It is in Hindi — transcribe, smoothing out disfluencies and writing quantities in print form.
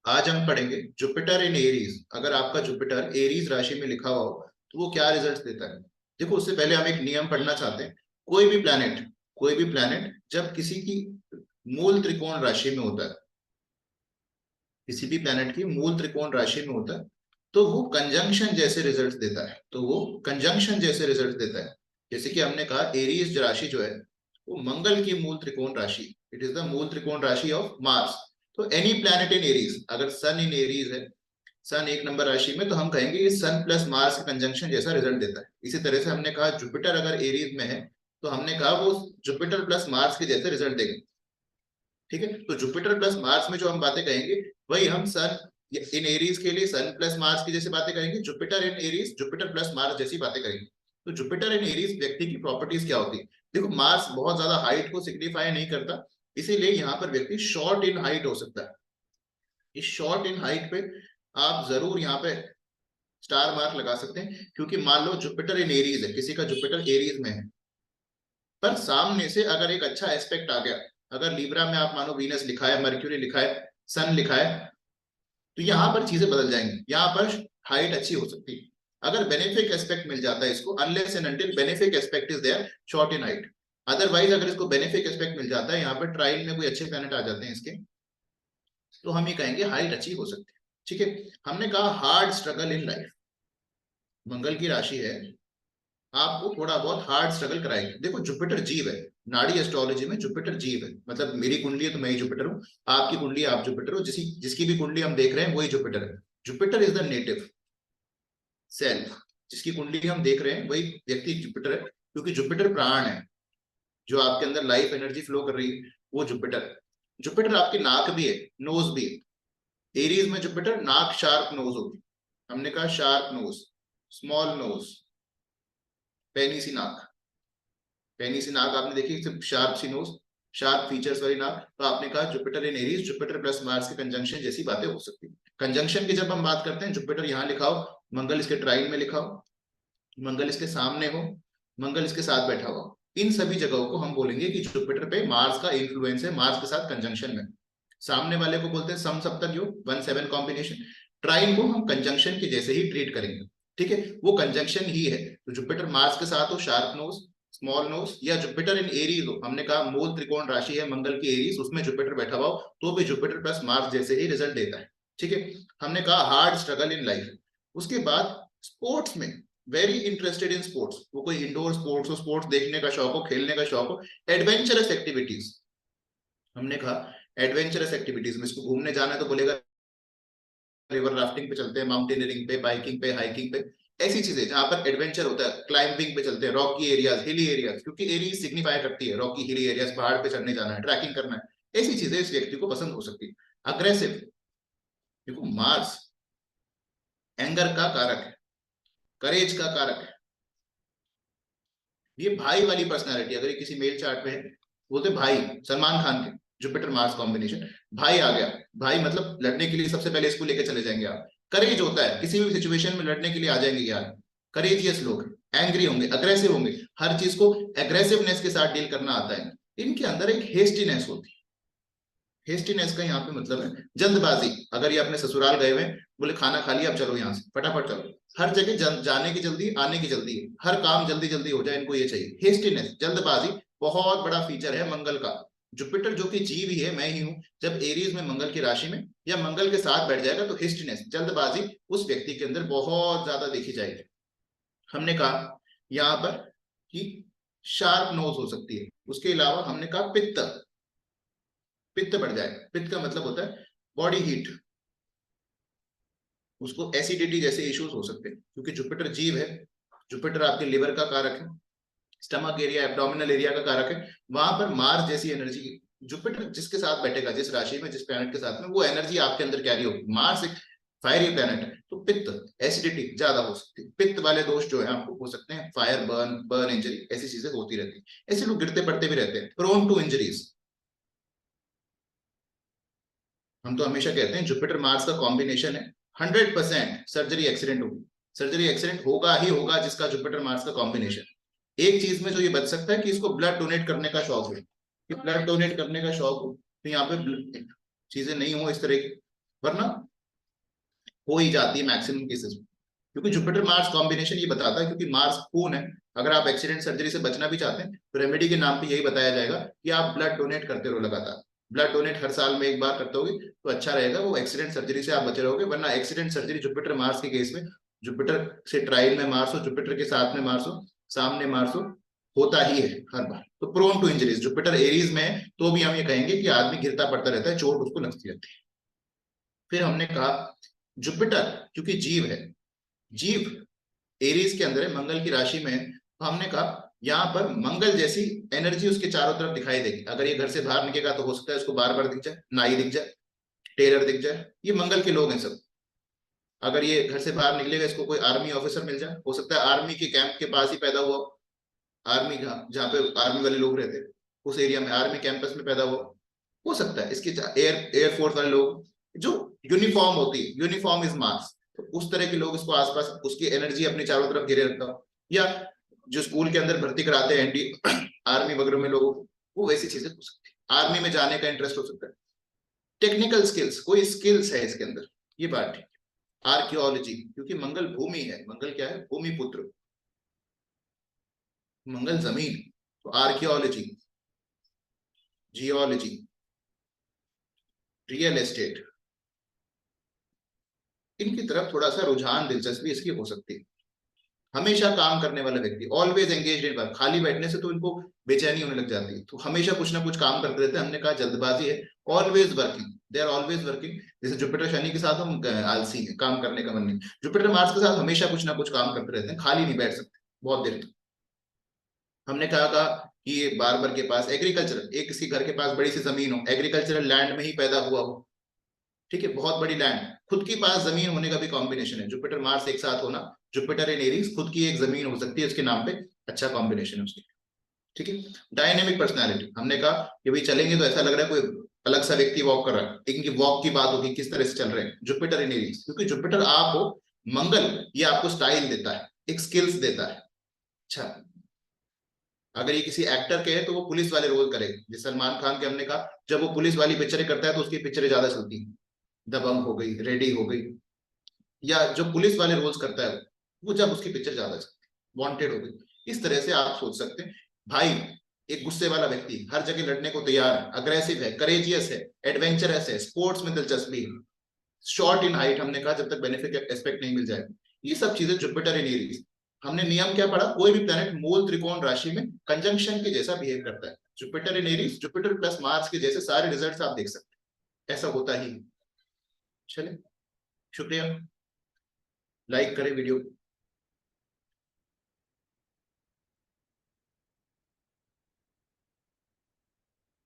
आज हम पढ़ेंगे जुपिटर इन एरीज। अगर आपका जुपिटर एरीज राशि में लिखा हुआ हो तो वो क्या रिजल्ट देता है। देखो, उससे पहले हम एक नियम पढ़ना चाहते हैं। कोई भी प्लैनेट जब किसी की मूल त्रिकोण राशि में होता है, किसी भी प्लैनेट की मूल त्रिकोण राशि में होता है, तो वो कंजंक्शन जैसे रिजल्ट देता है। जैसे कि हमने कहा, एरीज राशि जो है वो मंगल की मूल त्रिकोण राशि, इट इज द मूल त्रिकोण राशि ऑफ मार्स। तो एनी प्लैनेट इन एरीज, अगर सन इन एरीज है, सन एक नंबर राशि में, तो हम कहेंगे ये सन प्लस मार्स के कंजंक्शन जैसा रिजल्ट देता है। इसी तरह से हमने कहा जुपिटर अगर एरीज में है, तो हमने कहा वो जुपिटर प्लस मार्स के जैसे रिजल्ट देगा। ठीक है, तो जुपिटर प्लस मार्स में जो हम बातें कहेंगे वही हम सन इन एरीज के लिए सन प्लस मार्स की जैसी बातें करेंगे, Jupiter in Aries Jupiter plus Mars जैसी बातें करेंगे। तो जुपिटर इन एरीज व्यक्ति की प्रॉपर्टीज क्या होती है। देखो, मार्स बहुत ज्यादा हाइट को सिग्निफाई नहीं करता, इसीलिए यहाँ पर व्यक्ति शॉर्ट इन हाइट हो सकता है। इस शॉर्ट इन हाइट पे आप जरूर यहाँ पे स्टार मार्क लगा सकते हैं, क्योंकि मान लो जुपिटर इन एरीज है, किसी का जुपिटर एरीज में है, पर सामने से अगर एक अच्छा एस्पेक्ट आ गया, अगर लीब्रा में आप मानो वीनस लिखा है, मर्क्यूरी लिखा है, सन लिखा है, तो यहाँ पर चीजें बदल जाएंगी। यहाँ पर हाइट अच्छी हो सकती है अगर बेनिफिक एस्पेक्ट मिल जाता है इसको, unless and until benefic aspect is there, short in height. Otherwise अगर इसको बेनिफिक एस्पेक्ट मिल जाता है, यहाँ पर ट्राइन में कोई अच्छे प्लैनेट आ जाते हैं इसके, तो हम ये कहेंगे हाइट अच्छी हो सकती है। ठीक है, हमने कहा हार्ड स्ट्रगल इन लाइफ, मंगल की राशि है, आपको थोड़ा बहुत हार्ड स्ट्रगल कराएगी। देखो, जुपिटर जीव है, नाड़ी एस्ट्रोलॉजी में जुपिटर जीव है, मतलब मेरी कुंडली है तो मैं ही जुपिटर हूँ, आपकी कुंडली आप जुपिटर हो, जिसकी भी कुंडली हम देख रहे हैं वही जुपिटर है। Jupiter is the native self, जिसकी कुंडली हम देख रहे हैं वही व्यक्ति जुपिटर है, क्योंकि जुपिटर प्राण है, जो आपके अंदर लाइफ एनर्जी फ्लो कर रही है वो जुपिटर है। जुपिटर आपकी नाक भी है, नोज भी है। एरीज में जुपिटर नाक शार्प नोज होगी, हमने कहा शार्प नोज, स्मॉल नोज, पैनी सी नाक। पैनी सी नाक आपने देखी, सिर्फ sharp C knows, sharp features वाली नाक, तो आपने कहा Jupiter in Aries Jupiter plus Mars के कंजंक्शन जैसी बातें हो सकती है। कंजंक्शन की जब हम बात करते हैं, जुपिटर यहाँ लिखा हो, मंगल इसके ट्राइन में लिखा हो, मंगल इसके सामने हो, मंगल इसके साथ बैठा हुआ, इन सभी जगहों को हम बोलेंगे कि जुपिटर पे मार्स का इन्फ्लुएंस है, मार्स के साथ कंजंक्शन में। सामने वाले को बोलते हैं सम सप्तक योग, 1-7 कॉम्बिनेशन। ट्राइन को हम कंजंक्शन के जैसे ही ट्रीट करेंगे। ठीक है, वो कंजंक्शन ही है। तो जुपिटर मार्स के साथ हो, शार्प नोज, स्मॉल नोज, या जुपिटर इन एरीज हो, हमने कहा मूल त्रिकोण राशि है मंगल की एरीज, उसमें जुपिटर बैठा हुआ हो, तो भी जुपिटर प्लस मार्स जैसे ही रिजल्ट देता है। ठीक है, हमने कहा हार्ड स्ट्रगल इन लाइफ। उसके बाद स्पोर्ट्स में वेरी इंटरेस्टेड इन स्पोर्ट्स, वो कोई इंडोर स्पोर्ट्स हो, स्पोर्ट्स देखने का शौक हो, खेलने का शौक हो, एडवेंचरस एक्टिविटीज, हमने कहा एडवेंचरस एक्टिविटीज में इसको घूमने जाना है तो बोलेगा रिवर राफ्टिंग पे चलते हैं, माउंटेनियरिंग पे, बाइकिंग पे, हाइकिंग पे, ऐसी चीजें जहां पर एडवेंचर होता है। क्लाइंबिंग पे चलते हैं, रॉकी एरियाज, हिली एरियाज, क्योंकि एरीज सिग्निफाई करती है रॉकी हिली एरियाज, पहाड़ पे चढ़ने जाना है, ट्रैकिंग करना है, ऐसी चीजें इस व्यक्ति को पसंद हो सकती है। अग्रेसिव, देखो मार्स एंगर का कारक है, करेज का कारक है, ये भाई वाली पर्सनैलिटी, अगर ये किसी मेल चार्ट में है, बोलते भाई, सलमान खान के जुपिटर मार्स कॉम्बिनेशन, भाई आ गया, भाई मतलब लड़ने के लिए सबसे पहले इसको लेके चले जाएंगे आप। करेज होता है, किसी भी सिचुएशन में लड़ने के लिए आ जाएंगे यार, करेजियस लोग, एंग्री होंगे, अग्रेसिव होंगे, हर चीज को एग्रेसिवनेस के साथ डील करना आता है। इनके अंदर एक हेस्टीनेस होती है, हेस्टीनेस का यहाँ पे मतलब है जल्दबाजी। अगर ये अपने ससुराल गए हुए, बोले खाना खा लिया अब चलो यहाँ से फटाफट चलो, हर जगह जाने की जल्दी, आने की जल्दी है, हर काम जल्दी जल्दी हो जाए, इनको ये चाहिए। हेस्टीनेस, जल्दबाजी बहुत बड़ा फीचर है मंगल का। जुपिटर जो कि जीव ही है, मैं ही हूं, जब एरीज में मंगल की राशि में या मंगल के साथ बैठ जाएगा, तो हेस्टीनेस, जल्दबाजी उस व्यक्ति के अंदर बहुत ज्यादा देखी जाएगी। हमने कहा यहाँ पर कि शार्प नोज हो सकती है। उसके अलावा हमने कहा पित्त, पित्त बढ़ जाएगा। पित्त का मतलब होता है बॉडी हीट, उसको एसिडिटी जैसे इश्यूज हो सकते हैं, क्योंकि जुपिटर जीव है, जुपिटर आपके लिवर का कारक है, स्टमक एरिया, एब्डोमिनल एरिया का कारक है। वहां पर मार्स जैसी एनर्जी, जुपिटर जिसके साथ बैठेगा, जिस राशि में, जिस प्लैनेट के साथ में, वो एनर्जी आपके अंदर कैरी होगी। मार्स एक फायरी प्लैनेट है, तो पित्त, एसिडिटी ज्यादा हो सकती है। पित्त वाले दोष जो है आपको हो सकते हैं, फायर बर्न, बर्न इंजरी, ऐसी चीजें होती रहती है। ऐसे लोग गिरते पड़ते भी रहते हैं, प्रोन टू इंजरीज। हम तो हमेशा कहते हैं जुपिटर मार्स का कॉम्बिनेशन है, 100% सर्जरी एक्सीडेंट होगी, सर्जरी एक्सीडेंट होगा ही होगा जिसका जुपिटर मार्स का कॉम्बिनेशन। एक चीज में जो ये बच सकता है कि इसको ब्लड डोनेट करने का शौक हो, कि ब्लड डोनेट करने का शौक हो, तो यहाँ पे चीजें नहीं हो इस तरह की, वरना हो ही जाती है मैक्सिमम केसेस में, क्योंकि जुपिटर मार्स कॉम्बिनेशन ये बताता है, क्योंकि मार्स खून है। अगर आप एक्सीडेंट सर्जरी से बचना भी चाहते हैं तो रेमेडी के नाम पे यही बताया जाएगा कि आप ब्लड डोनेट करते रहो लगातार। ब्लड डोनेट हर साल में एक बार करते होगे तो अच्छा रहेगा, वो एक्सीडेंट सर्जरी से आप बचे रहोगे। वरना एक्सीडेंट सर्जरी जुपिटर मार्स के केस में, जुपिटर से ट्राइन में मार्स हो, जुपिटर के साथ में मार्स हो, सामने मार्स हो, होता ही है हर बार। तो prone to injuries Jupiter Aries में है तो भी हम ये कहेंगे कि आदमी गिरता पड़ता रहता है, चोट उसको लगती रहती है। फिर हमने कहा जुपिटर क्योंकि जीव है, जीव एरीज के अंदर है, मंगल की राशि में है, तो हमने कहा यहाँ पर मंगल जैसी एनर्जी उसके चारों तरफ दिखाई देगी। अगर ये घर से बाहर निकलेगा तो हो सकता है उसको बार बार दिख जाए, नाई दिख जाए, टेलर दिख जाए, ये मंगल के लोग हैं सब। अगर ये घर से बाहर निकलेगा इसको कोई आर्मी ऑफिसर मिल जाए, हो सकता है आर्मी के कैंप के पास ही पैदा हुआ, आर्मी जहाँ पे आर्मी वाले लोग रहते हैं उस एरिया में, आर्मी कैंपस में पैदा हुआ, हो सकता है इसके एयरफोर्स वाले लोग, जो यूनिफॉर्म होती है, यूनिफॉर्म इज मार्क्स, तो उस तरह के लोग इसको आसपास उसकी एनर्जी अपने चारों तरफ घेरे रखता हो। या जो स्कूल के अंदर भर्ती कराते हैं एनडी आर्मी वगैरह में लोगों को, वो वैसी चीजें हो सकती है, आर्मी में जाने का इंटरेस्ट हो सकता है। टेक्निकल स्किल्स, कोई स्किल्स है इसके अंदर, ये बात ठीक है। आर्कियोलॉजी, क्योंकि मंगल भूमि है, मंगल क्या है, भूमि पुत्र, मंगल जमीन, तो आर्कियोलॉजी, जियोलॉजी, रियल एस्टेट, इनकी तरफ थोड़ा सा रुझान, दिलचस्पी इसकी हो सकती है। हमेशा काम करने वाला व्यक्ति, ऑलवेज एंगेज इन वर्क, खाली बैठने से तो इनको बेचैनी होने लग जाती है, तो हमेशा कुछ ना कुछ काम करते रहते हैं। हमने कहा जल्दबाजी है, always working, they are always working. जैसे जुपिटर शनि के साथ हम आलसी है, काम करने का मन नहीं, जुपिटर मार्स के साथ हमेशा कुछ ना कुछ काम करते रहते हैं, खाली नहीं बैठ सकते बहुत देर तक। हमने कहा कि ये बार बार के पास एग्रीकल्चर, एक किसी घर के पास बड़ी सी जमीन हो, एग्रीकल्चरल लैंड में ही पैदा हुआ हो, ठीक है, बहुत बड़ी लैंड, खुद के पास जमीन होने का भी कॉम्बिनेशन है, जुपिटर मार्स एक साथ होना, जुपिटर इन एरीज, खुद की एक जमीन हो सकती है उसके नाम पे, अच्छा कॉम्बिनेशन है उसके, ठीक है। डायनेमिक पर्सनैलिटी, हमने कहा कि भाई चलेंगे तो ऐसा लग रहा है कोई अलग सा व्यक्ति वॉक कर रहा है, इनकी वॉक की बात होगी किस तरह से चल रहे हैं, जुपिटर इन एरीज, क्योंकि जुपिटर आप हो, मंगल ये आपको स्टाइल देता है, एक स्किल्स देता है। अच्छा, अगर ये किसी एक्टर के है तो वो पुलिस वाले रोल करेगा, जैसे सलमान खान के हमने कहा जब वो पुलिस वाली पिक्चरें करता है तो उसकी पिक्चरें ज्यादा चलती हैं, दबंग हो गई, रेडी हो गई, या जो पुलिस वाले रोल्स करता है वो जब उसकी पिक्चर ज्यादा चलती है, वांटेड हो गई, इस तरह से आप सोच सकते हैं। भाई एक गुस्से वाला व्यक्ति, हर जगह लड़ने को तैयार है, अग्रेसिव है, करेजियस है, एडवेंचरस है, स्पोर्ट्स में दिलचस्पी है, शॉर्ट इन हाइट, हमने कहा जब तक बेनिफिट एस्पेक्ट नहीं मिल जाए, ये सब चीजें जुपिटर इन एरीज। हमने नियम क्या पढ़ा, कोई भी प्लैनेट मूल त्रिकोण राशि में कंजंक्शन के जैसा बिहेव करता है, Jupiter in Aries, Jupiter plus Mars के जैसे सारे रिजल्ट्स आप देख सकते हैं, ऐसा होता ही। चलिए, शुक्रिया, लाइक करें वीडियो।